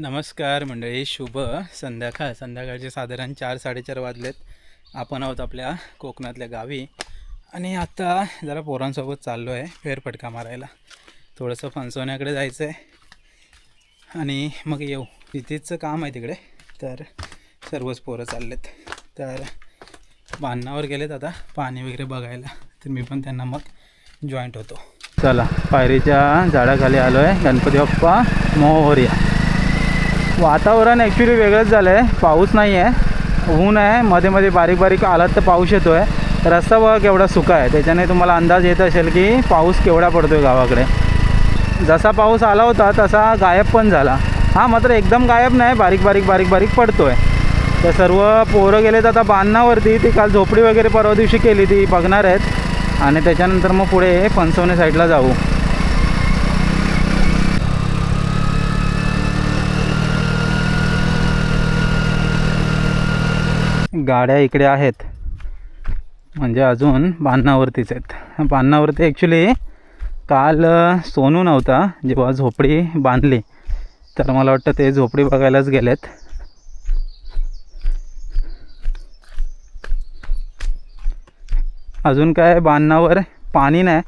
नमस्कार मंडळी, शुभ संध्याकाळचे साधारण 4-4:30 वाजलेत. आपण आहोत आपल्या कोकणातल्या गावी आणि आता जरा पोरांसोबत चाललो आहे फेरफटका मारायला. थोडंसं फणसवण्याकडे जायचं आहे आणि मग येऊ. तिथेच काम आहे तिकडे, तर सर्वच पोरं चाललेत. तर बांधणावर गेलेत आता पाणी वगैरे बघायला, तर मी पण त्यांना मग जॉईंट होतो. चला, पायरीच्या झाडाखाली आलो आहे. गणपती बाप्पा मोरया. वातावरण ॲक्च्युली वेगळंच झालं आहे. पाऊस नाही आहे, ऊन आहे, मध्ये मध्ये बारीक बारीक आलात तर पाऊस येतो आहे. रस्ता बघा केवढा सुका आहे, त्याच्याने तुम्हाला अंदाज येत असेल की पाऊस केवढा पडतो आहे गावाकडे. जसा पाऊस आला होता तसा गायब पण झाला. हा मात्र एकदम गायब नाही, बारीक बारीक बारीक बारीक पडतो आहे. तर सर्व पोरं गेलेत आता बांधणावरती. ती काल झोपडी वगैरे परवा दिवशी केली, ती बघणार आहेत आणि त्याच्यानंतर मग पुढे फणसवणे साईडला जाऊ. गाड्या इकडे आहेत, म्हणजे अजून बांधणावरतीच आहेत. बांधणावरती ॲक्च्युली काल सोनू नव्हता जेव्हा झोपडी बांधली, तर मला वाटतं ते झोपडी बघायलाच गेलेत. अजून काय बांधणावर पाणी नाही.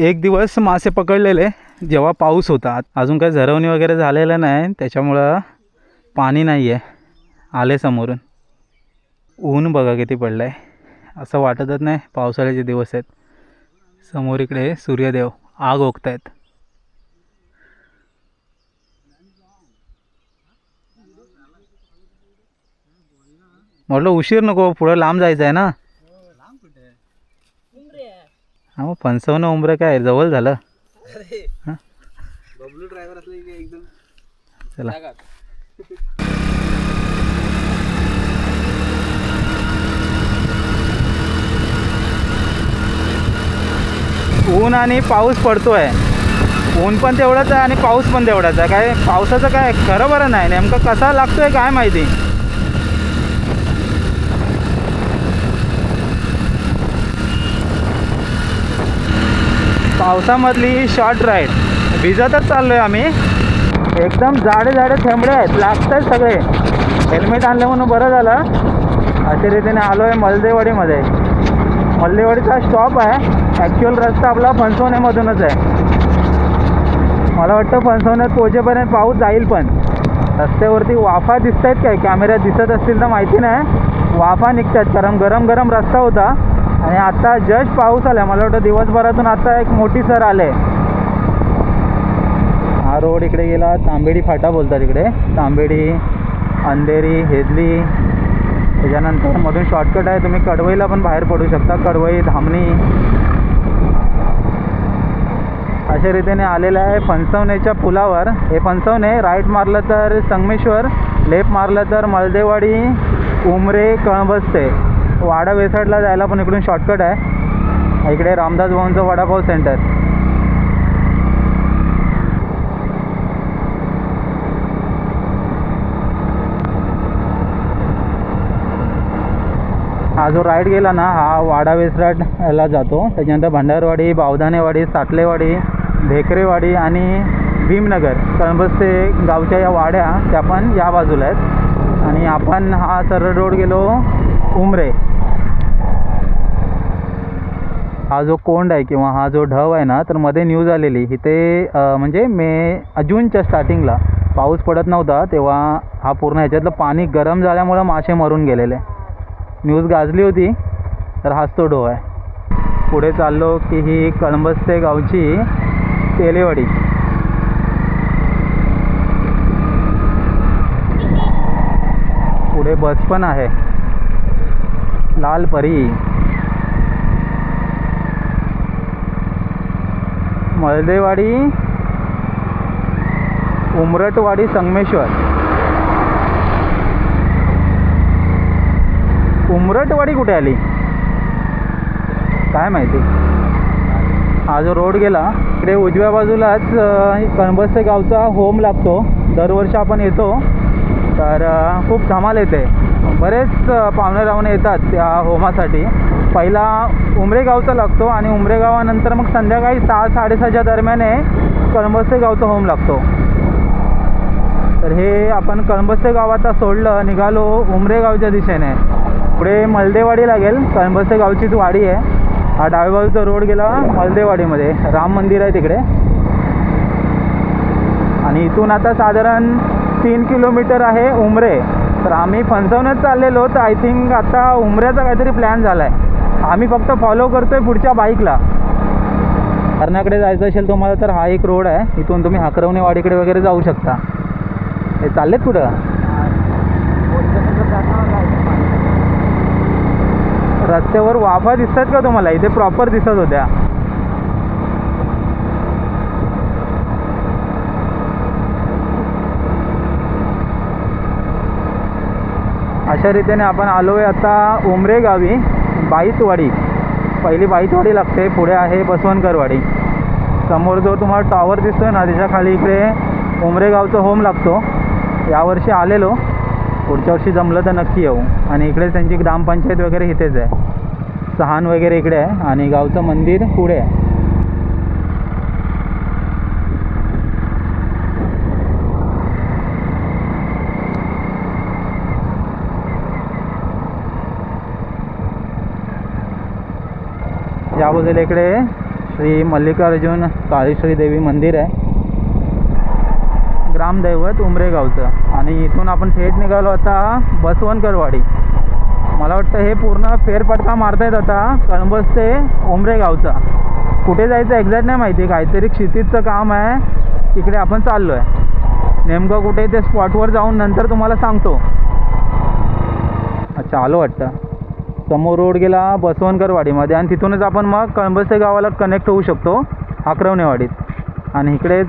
एक दिवस मासे पकडलेले जेव्हा पाऊस होता. अजून काय झरवणी वगैरे झालेलं नाही, त्याच्यामुळं पाणी नाही आहे. आले समोरून. ऊन बघा किती पडलं आहे, असं वाटतच नाही पावसाळ्याचे दिवस आहेत. समोर इकडे सूर्यदेव आग ओकत आहेत. म्हटलं उशीर नको, पुढं लांब जायचं आहे ना. हा मग फणसवणं उमरं काय जवळ झालं. चला, ऊन आणि पाऊस पडतो आहे. ऊन पण तेवढंच आहे आणि पाऊस पण तेवढाच आहे. काय पावसाचं काय खरं बरं नाही, नेमकं कसा लागतोय काय माहिती. पावसामधली शॉर्ट राईड भिजतच चाललो आहे आम्ही. एकदम जाडे जाडे थेंबडे आहेत, लागत आहेत सगळे. हेल्मेट आणलं म्हणून बरं झालं. अशा रीतीने आलो आहे मलदेवाडीमध्ये. मलदेवाडीचा स्टॉप आहे. ॲक्च्युअल रस्ता आपला फणसवण्यामधूनच आहे. मला वाटतं फणसवण्यात पोहोचेपर्यंत पाऊस जाईल, पण रस्त्यावरती वाफा दिसत आहेत. काय कॅमेऱ्यात दिसत असतील तर माहिती नाही. वाफा निघत आहेत, कारण गरम गरम रस्ता होता आणि आता जस्ट पाऊस आला. मला वाटतं दिवसभरातून आता एक मोठी सर आले. हा रोड इकडे गेला, तांबेडी फाटा बोलतात इकडे. तांबेडी, अंधेरी, हेदली. त्याच्यानंतर मधून शॉर्टकट आहे, तुम्ही कडवईला पण बाहेर पडू शकता. कडवई, धामणी अशा रीतीने आलेलं आहे फणसवण्याच्या पुलावर. हे फणसवणे राईट मारलं तर संगमेश्वर, लेफ्ट मारलं तर मलदेवाडी, उमरे, कळंबस्ते. वाडा वेसाडला जायला पण इकडून शॉर्टकट आहे. इकडे रामदास भाऊंचं वडापाव सेंटर. हा जो राईड गेला ना, हा वाडा वेसराटला जातो. त्याच्यानंतर भंडारवाडी, बावधानेवाडी, साटलेवाडी, भेकरेवाडी आणि भीमनगर, कळंबस्ते गावच्या या वाड्या त्या पण या बाजूला आहेत. आणि आपण हा सरळ रोड गेलो उमरे. हा जो कोंड आहे किंवा हा जो ढव आहे ना, तर मध्ये न्यूज आलेली इथे, म्हणजे जूनच्या स्टार्टिंगला पाऊस पडत नव्हता तेव्हा हा पूर्ण ह्याच्यातलं पाणी गरम झाल्यामुळं मासे मरून गेलेले. न्यूज गाजली होती. तर हाच तो ढो आहे. पुढे चाललो की ही कळंबस्ते गावची तेलेवाडी. पुढे बस पण आहे, लालपरी. मलदेवाडी, उमरटवाडी, संगमेश्वर. उमरटवाडी कुठे आली काय माहिती. हा जो रोड गेला इकडे उजव्या बाजूलाच कळंबस्ते गावचा होम लागतो. दरवर्षी आपण येतो, तर खूप धमाल येते. बरेच पाहुणे रावणे येतात त्या होमासाठी. पहिला उमरे गावचा लागतो आणि उमरे गावानंतर मग संध्याकाळी 6-6:30च्या दरम्यान कळंबस्ते गावचा होम लागतो. तर हे आपण कळंबस्ते गावात सोडलं, निघालो उमरे गावच्या दिशेने. पुढे मलदेवाडी लागेल, कळंबस्ते गावचीच वाडी आहे. हा डाव्या बाजूचा रोड गेला मलदेवाडीमध्ये, राम मंदिर आहे तिकडे. आणि इथून आता साधारण 3 किलोमीटर आहे उमरे. तर आम्ही फणसवण्यात चाललेलो, तर आय थिंक आता उमऱ्याचा काहीतरी प्लॅन झाला आहे. आम्ही फक्त फॉलो करतो आहे पुढच्या बाईकला. हरणाकडे जायचं असेल तुम्हाला तर हा एक रोड आहे, इथून तुम्ही हाकरवणे वाडीकडे वगैरे जाऊ शकता. हे चाललेत कुठं? रस्त्यावर वाफा दिसतात का तुम्हाला? इथे प्रॉपर दिसत होत्या. अशा रीतीने आपण आलो आहे आता उमरे गावी. बाईतवाडी, पहिली बाईतवाडी लागते, पुढे आहे बसवनकरवाडी. समोर जो तुम्हाला टॉवर दिसतोय ना, त्याच्या खाली इकडे उमरे गावचं होम लागतो. यावर्षी आलेलो, पुढच्या वर्षी जमलं तर नक्की येऊ. आणि इकडे त्यांची ग्रामपंचायत वगैरे इथेच आहे, सहान वगैरे इकडे आहे आणि गावचं मंदिर पुढे आहे. या बाजूला इकडे श्री मल्लिकार्जुन काळेश्वरी देवी मंदिर आहे, ग्रामदैवत उमरे गावचं. आणि इथून आपण थेट निघालो आता बसवनकरवाडी. मला वाटतं हे पूर्ण फेरफटका मारतायत आता कळंबस्ते उमरे गावचा. कुठे जायचं एक्झॅक्ट नाही माहिती, काहीतरी क्षितिजचं काम आहे, तिकडे आपण चाललो आहे. नेमकं कुठे ते स्पॉटवर जाऊन नंतर तुम्हाला सांगतो. अच्छा, आलो वाटतं. समोर रोड गेला बसवनकरवाडीमध्ये आणि तिथूनच आपण मग कळंबस्ते गावाला कनेक्ट होऊ शकतो हाकरवणेवाडीत. आणि इकडेच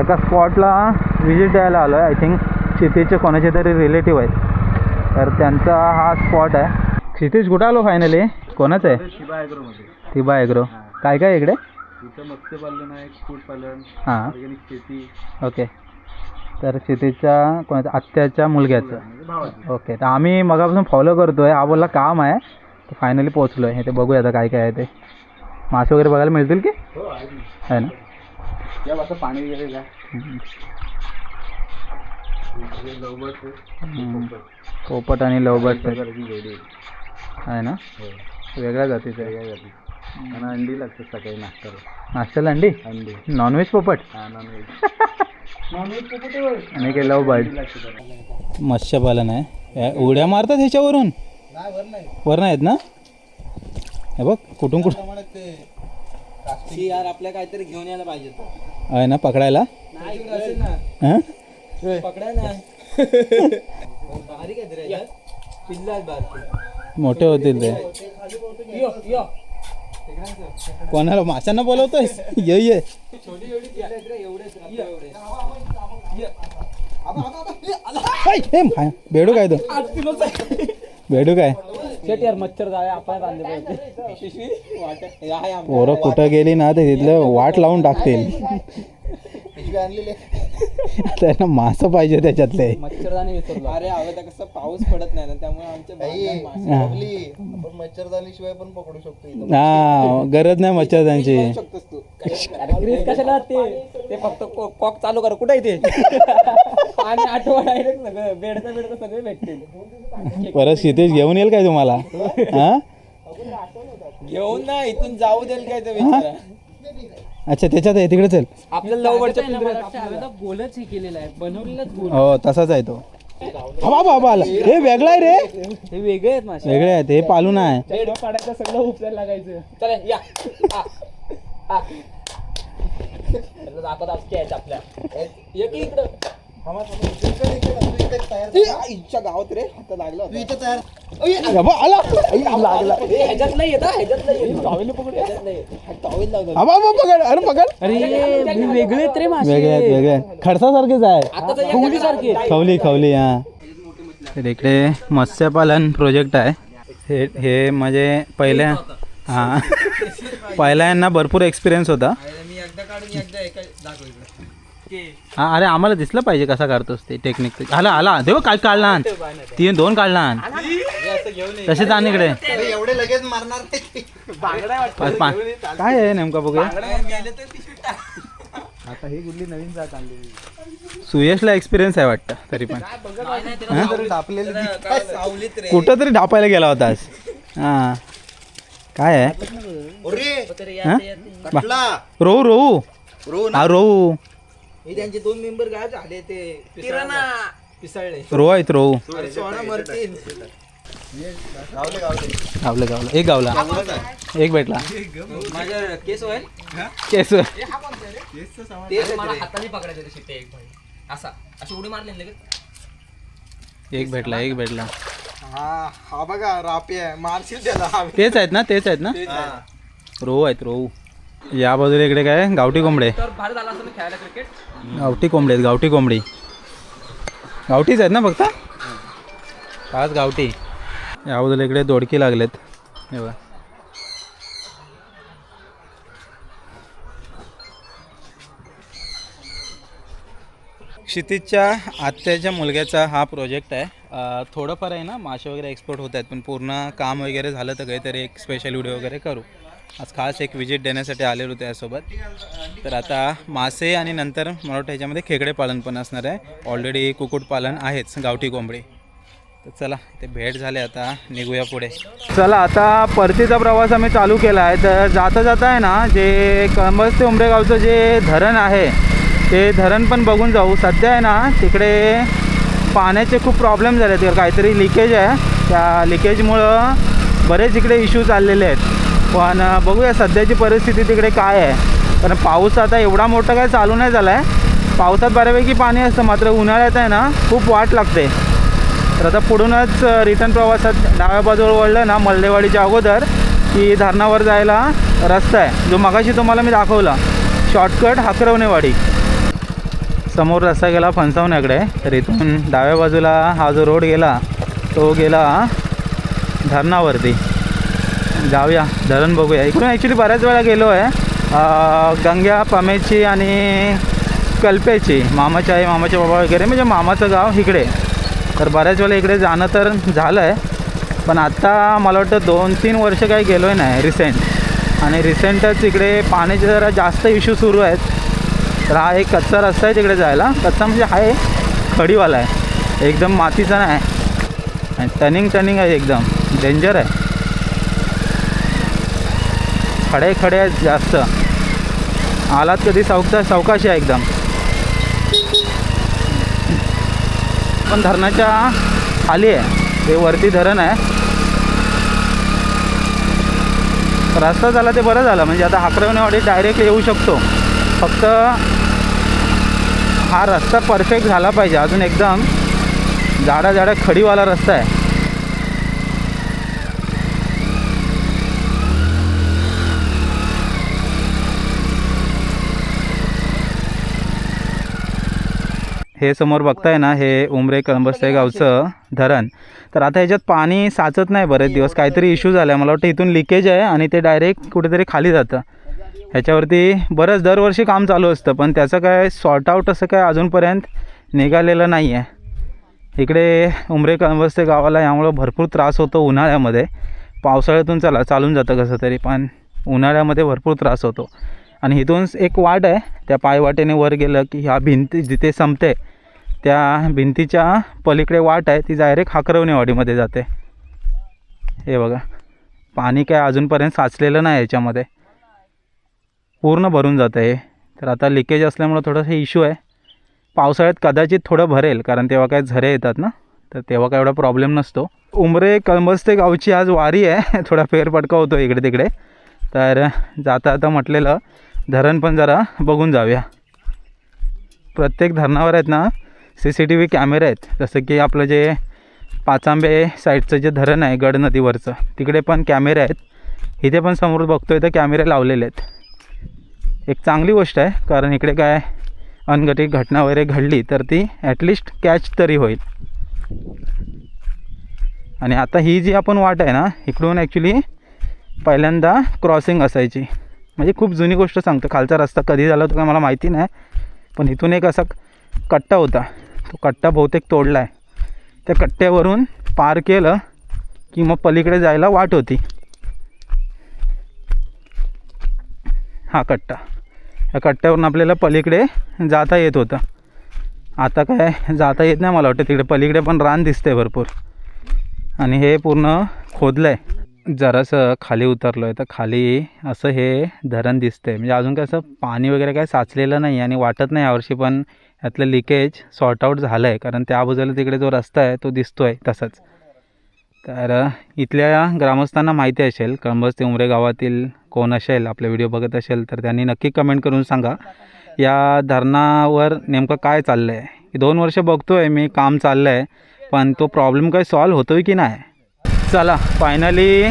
एका स्पॉटला व्हिजिट द्यायला आलो आहे. आय थिंक क्षितिजचे कोणाचे तरी रिलेटिव्ह आहेत, तर त्यांचा हा स्पॉट आहे. क्षितिज कुठं आलो फायनली? कोणाचं आहे? थिबा ॲग्रो. काय काय इकडे? इथं मत्स्यपालन आहे, कुक्कुटपालन, हां, ऑर्गॅनिक शेती. ओके. तर क्षितिजच्या कोणाच्या आत्याच्या मुलग्याचं. ओके. तर आम्ही मगापासून फॉलो करतो आहे. हा बोलला काम आहे, तर फायनली पोचलो आहे. ते बघूया आता काय काय आहे ते. मासे वगैरे बघायला मिळतील की? आहे ना. या असं पाणी वगैरे का पोपट आणि लवबर्ड जोडी आहे ना, वेगळ्या जातीचं आहे. वेगळ्या जाती. आणि अंडी लागतात सकाळी नाश्त्याला. नाश्त्याला अंडी? अंडी. नॉनव्हेज पोपट? हां, नॉनव्हेज पोपट. आणि काही लवबर्ड. मत्स्यपालन आहे. उड्या मारतात ह्याच्यावरून? वर नाहीत ना. हे बघ कुठून कुठून यार, आपल्या काहीतरी घेऊन यायला पाहिजे आहे ना पकडायला. हां, पकडायला मोठे होतील ते. कोणाला माशांना बोलवतोय? ये बेडू काय तो? बेडू काय? मच्छर जाय आपण पोरं कुठं गेली ना ते तिथलं वाट लावून टाकतील. त्यांना मासं पाहिजे त्याच्यातले. मच्छरदाणी विसरलो. अरे आता कसं पाऊस पडत नाही ना, त्यामुळे आमच्या मच्छरदाणी शिवाय पण पकडू शकतो. हा, गरज नाही मच्छरदाणीची. कशाला ते फक्त कॉक चालू कर. कुठे ते आणि आठवण डायरेक्ट सगळं बेडचं सगळे भेटतील. परत क्षितिज घेऊन येईल काय तुम्हाला? हा, घेऊन ना इथून जाऊ देईल काय ते विचारा. अच्छा, त्याच्यात आहे तिकडे. चल, आपल्याला लवबर्डचा गोलच हे केलेला आहे, बनवलेलाच गोल. हो तसाच आहे तो. बाबा आला. हे वेगळा आहे रे. हे वेगळे आहेत मासे. वेगळे आहेत, हे पालून आहे. काढायचं सगळं उपचार लागायचं. चला या दाखवत आपल्या इकडं गावात रे. आता लागला वेगळे खडसासारखेच आहे. खवली. हा, तर इकडे मत्स्यपालन प्रोजेक्ट आहे. हे म्हणजे पहिल्या यांना भरपूर एक्सपिरियन्स होता. हा, अरे आम्हाला दिसलं पाहिजे कसा काढतोस ते टेक्निक. आला देव काय काढला? 2 काढला. तसेच आणि इकडे एवढे लगेच मारणार काय आहे नेमका बघूया. आता ही कुठली नवीन जात आणली सुयशला एक्सपिरियन्स आहे वाटतं तरी पण सावलीत कुठं तरी ढापायला गेला होतास हां काय आहे रोहू रोहू हा रोहू हे त्यांचे 2 मेंबर काय झाले ते पिसळले रोहू आहेत रोहू सोना मरतील गावलं गावलं एक गावला एक भेटला माझ्या केस होईल केस ते मला हाताने पकडायचं ते शिट्टे एक भाई असा अशी उडी मारली लगेच एक भेटला हा हा बघा रापी आहे मारशील त्याला तेच आहेत ना रोहू आहेत रोहू या बाजूला इकडे काय गावठी कोंबडे तर भारी झाला असं खेळायला क्रिकेट गावठी कोंबडे आहेत गावठी कोंबडी गावठीच आहेत ना फक्त 5 गावठी या बाजूला इकडे दोडकी लागलेत हे बघा क्षितिजच्या आत्याच्या मुलग्याचा हा प्रोजेक्ट आहे थोडंफार आहे ना मासे वगैरे एक्सपोर्ट होत आहेत पण पूर्ण काम वगैरे झालं तर काहीतरी एक स्पेशल व्हिडिओ वगैरे करू आज खास एक विजिट देण्यासाठी आलेलो होते यासोबत तर आता मासे आणि नंतर मला वाटतं ह्याच्यामध्ये खेकडे पालन पण असणार आहे ऑलरेडी कुक्कुटपालन आहेच गावठी कोंबडी तर चला ते भेट झाले आता निघूया पुढे चला आता परतीचा प्रवास आम्ही चालू केला आहे तर जाता आहे ना जे कळंबस ते उमरेगावचं जे धरण आहे ते धरण पण बघून जाऊ सध्या आहे ना तिकडे पाण्याचे खूप प्रॉब्लेम झाले आहेत काहीतरी लिकेज आहे त्या लिकेजमुळं बरेच इकडे इश्यू चाललेले आहेत पण बघूया सध्याची परिस्थिती तिकडे काय आहे कारण पाऊस आता एवढा मोठा काय चालू नाही झाला आहे पावसात बऱ्यापैकी पाणी असतं मात्र उन्हाळ्यात आहे ना खूप वाट लागते तर आता पुढूनच रिटर्न प्रवासात डाव्या बाजूला वळलं ना मल्लेवाडीच्या अगोदर की धरणावर जायला रस्ता आहे जो मगाशी तुम्हाला मी दाखवला शॉर्टकट हाकरवणेवाडी समोर रस्ता गेला फणसावण्याकडे तर इथून डाव्या बाजूला हा जो रोड गेला तो गेला धरणावरती जाऊया धरण बघूया इकडून ॲक्च्युली बऱ्याच वेळा गेलो आहे गंग्या पमेची आणि कल्पेची मामाच्या आई मामाचे बाबा वगैरे म्हणजे मामाचं गाव इकडे तर बऱ्याच वेळा इकडे जाणं तर झालं आहे पण आत्ता मला वाटतं 2-3 वर्ष काही गेलो आहे नाही रिसेंट आणि रिसेंटच इकडे पाण्याचे जरा जास्त इश्यू सुरू आहेत तर हा एक कच्चा रस्ता आहे तिकडे जायला कच्चा म्हणजे आहे खडीवाला आहे एकदम मातीचा नाही आणि टर्निंग आहे एकदम डेंजर आहे खडे आहेत जास्त आलात कधी सावकाशी आहे एकदम पण धरणाच्या खाली आहे ते वरती धरण आहे रस्ता झाला ते बरं झालं म्हणजे आता हाकरवणेवाडी डायरेक्ट येऊ शकतो फक्त हा रस्ता परफेक्ट झाला पाहिजे अजून एकदम जाडा खडीवाला रस्ता आहे हे समोर बघताय ना हे उमरे कळंबस्ते गावचं धरण तर आता ह्याच्यात पाणी साचत नाही बरेच दिवस काहीतरी इश्यू झाला आहे मला वाटतं इथून लिकेज आहे आणि ते डायरेक्ट कुठेतरी खाली जातं ह्याच्यावरती बरंच दरवर्षी काम चालू असतं पण त्याचं काय सॉर्ट आऊट असं काय अजूनपर्यंत निघालेलं नाही आहे इकडे उमरे कळंबस्ते गावाला यामुळं भरपूर त्रास होतो उन्हाळ्यामध्ये पावसाळ्यातून चालून जातं कसं तरी पण उन्हाळ्यामध्ये भरपूर त्रास होतो आणि इथून एक वाट आहे त्या पायवाटेने वर गेलं की ह्या भिंती जिथे संपते त्या भिंतीच्या पलीकडे वाट आहे ती डायरेक्ट हाकरवणेवाडीमध्ये जाते हे बघा पाणी काय अजूनपर्यंत साचलेलं नाही याच्यामध्ये पूर्ण भरून जातं हे तर आता लिकेज असल्यामुळं थोडंसं इश्यू आहे पावसाळ्यात कदाचित थोडं भरेल कारण तेव्हा काय झरे येतात ना तर तेव्हा काय एवढा प्रॉब्लेम नसतो उमरे कळंबस्ते गावची आज वारी आहे थोडा फेरफटका होतो इकडे तिकडे तर जाता म्हटलेलं धरण पण जरा बघून जाऊया प्रत्येक धरणावर आहेत ना CCTV कॅमेरे आहेत जसं की आपलं जे पाचांबे साईडचं जे धरण आहे गड नदीवरचं तिकडे पण कॅमेरे आहेत इथे पण समोर बघतोय तर कॅमेरे लावलेले आहेत एक चांगली गोष्ट आहे कारण इकडे काय अनघटित घटना वगैरे घडली तर ती ॲटलिस्ट कॅच तरी होईल आणि आता ही जी आपण वाट आहे ना इकडून ॲक्च्युली पहिल्यांदा क्रॉसिंग असायची म्हणजे खूप जुनी गोष्ट सांगतो खालचा रस्ता कधी झाला तो काय मला माहिती नाही पण इथून एक असा कट्टा होता तो कट्टा बहुतेक तोडला आहे त्या कट्ट्यावरून पार केलं की मग पलीकडे जायला वाट होती हा कट्टा या कट्ट्यावरून आपल्याला पलीकडे जाता येत होतं. आता काय जाता येत नाही मला वाटतं. तिकडे पलीकडे पण रान दिसतंय भरपूर आणि हे पूर्ण खोदलं आहे. जरासं खाली उतरलो आहे तर खाली असं हे धरण दिसतंय. म्हणजे अजून काय असं पाणी वगैरे काय साचलेलं नाही आणि वाटत नाही यावर्षी पण यातलं लिकेज सॉर्ट आऊट झालं आहे, कारण त्या बाजूला तिकडे जो रस्ता आहे तो दिसतो आहे तसाच. तर इथल्या ग्रामस्थांना माहिती असेल, कळंबस ते उमरे गावातील कोण असेल आपले व्हिडिओ बघत असेल तर त्यांनी नक्की कमेंट करून सांगा या धरणावर नेमकं काय चाललं आहे. 2 वर्ष बघतो आहे मी काम चाललं आहे, पण तो प्रॉब्लेम काही सॉल्व्ह होतो आहे की नाही. चला फायनली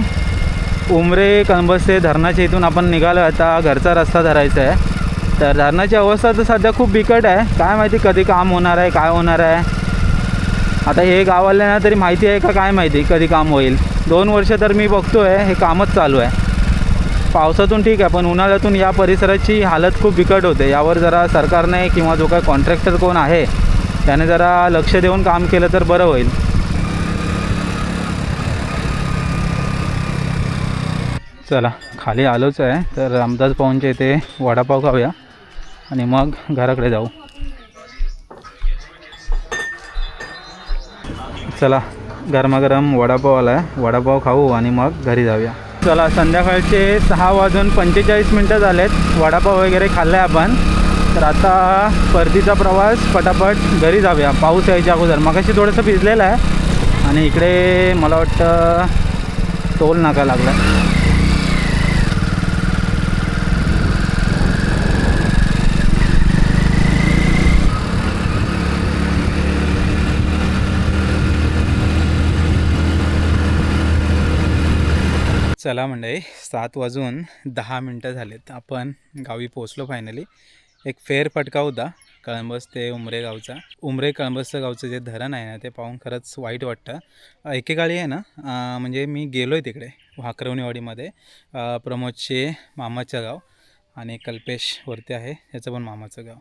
उमरे कळंबस ते धरणाच्या इथून आपण निघालो. आता घरचा रस्ता धरायचा आहे. तर धरणाची अवस्था तर सध्या खूप बिकट आहे. काय माहिती कधी काम होणार आहे, काय होणार आहे. आता हे गाववाल्यांना तरी माहिती आहे का काय माहिती कधी काम होईल. 2 वर्ष तर मी बघतो आहे हे कामच चालू आहे. पावसातून ठीक आहे, पण उन्हाळ्यातून या परिसराची हालत खूप बिकट होते. यावर जरा सरकारने किंवा जो काय कॉन्ट्रॅक्टर कोण आहे त्याने जरा लक्ष देऊन काम केलं तर बरं होईल. चला खाली आलोच आहे, तर रामदास पाऊंच्या इथे वडापाव खाऊया आणि मग घराकडे जाऊ. चला गरमागरम वडापाव आला आहे, वडापाव खाऊ आणि मग घरी जाऊया. चला संध्याकाळचे 6:45 झालेत. वडापाव वगैरे खाल्ला आहे आपण. तर आता परतीचा प्रवास पटापट घरी जाऊया पाऊस यायच्या अगोदर. मगाशी थोडंसं भिजलेलं आहे आणि इकडे मला वाटतं टोल नाका लागला. चला मंडळी 7:10 झालेत. आपण गावी पोचलो फायनली. एक फेरफटका होता कळंबस ते उमरे गावचा. उमरे कळंबसचं गावचं जे धरण आहे ना ते पाहून खरंच वाईट वाटतं. एकेकाळी आहे ना म्हणजे मी गेलो आहे तिकडे वाकरवणीवाडीमध्ये. प्रमोदचे मामाचं गाव आणि कल्पेशवरती आहे याचं पण मामाचं गाव.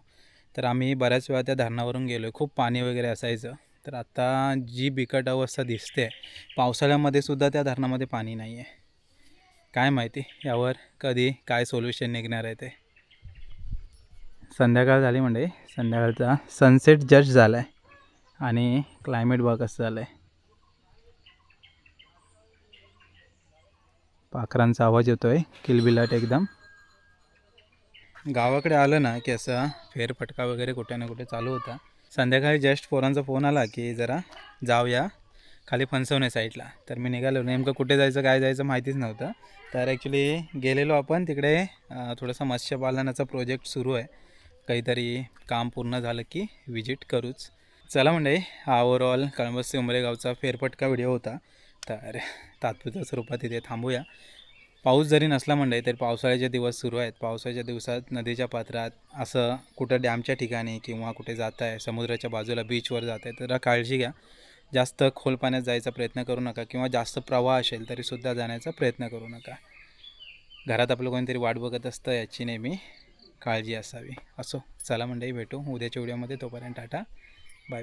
तर आम्ही बऱ्याच वेळा त्या धरणावरून गेलो आहे. खूप पाणी वगैरे असायचं. तर आता जी बिकट अवस्था दिसते, पावसाळ्यामध्ये सुद्धा त्या धरणामध्ये पाणी नाही आहे. काय माहिती यावर कधी काय सोल्युशन निघणार आहे ते. संध्याकाळ झाली म्हणजे संध्याकाळचा सनसेट जस्ट झाला आहे आणि क्लायमेट बघ कसं झालं आहे. पाखरांचा आवाज येतो आहे किलबिलाट एकदम. गावाकडे आलं ना की असं फेरफटका वगैरे कुठे ना कुठे चालू होता. संध्याकाळी जस्ट पोरांचा फोन आला की जरा जाऊया खाली फणसवणे साईडला. तर मी निघालो. नेमकं कुठे जायचं काय जायचं माहितीच नव्हतं. तर ॲक्च्युली गेलेलो आपण तिकडे. थोडंसं मत्स्यपालनाचा प्रोजेक्ट सुरू आहे. काहीतरी काम पूर्ण झालं की विजिट करूच. चला म्हणजे हा ओव्हरऑल कळंबस ते उमरे गावचा फेरफटका व्हिडिओ होता. तर तात्पुरत्या स्वरूपात इथे थांबूया. पाऊस जरी नसला म्हणजे तरी पावसाळ्याचे दिवस सुरू आहेत. पावसाच्या दिवसात नदीच्या पात्रात असं कुठं डॅमच्या ठिकाणी किंवा कुठे जात आहे समुद्राच्या बाजूला बीचवर जात आहे तर काळजी घ्या. जास्त खोल पाण्यात जायचा प्रयत्न करू नका किंवा जास्त प्रवाह असेल तरीसुद्धा जाण्याचा प्रयत्न करू नका. घरात आपलं कोणीतरी वाट बघत असतं याची नेहमी काळजी असावी. असो चला मंडळी भेटू उद्याच्या व्हिडिओमध्ये. तोपर्यंत टाटा बाय बाय.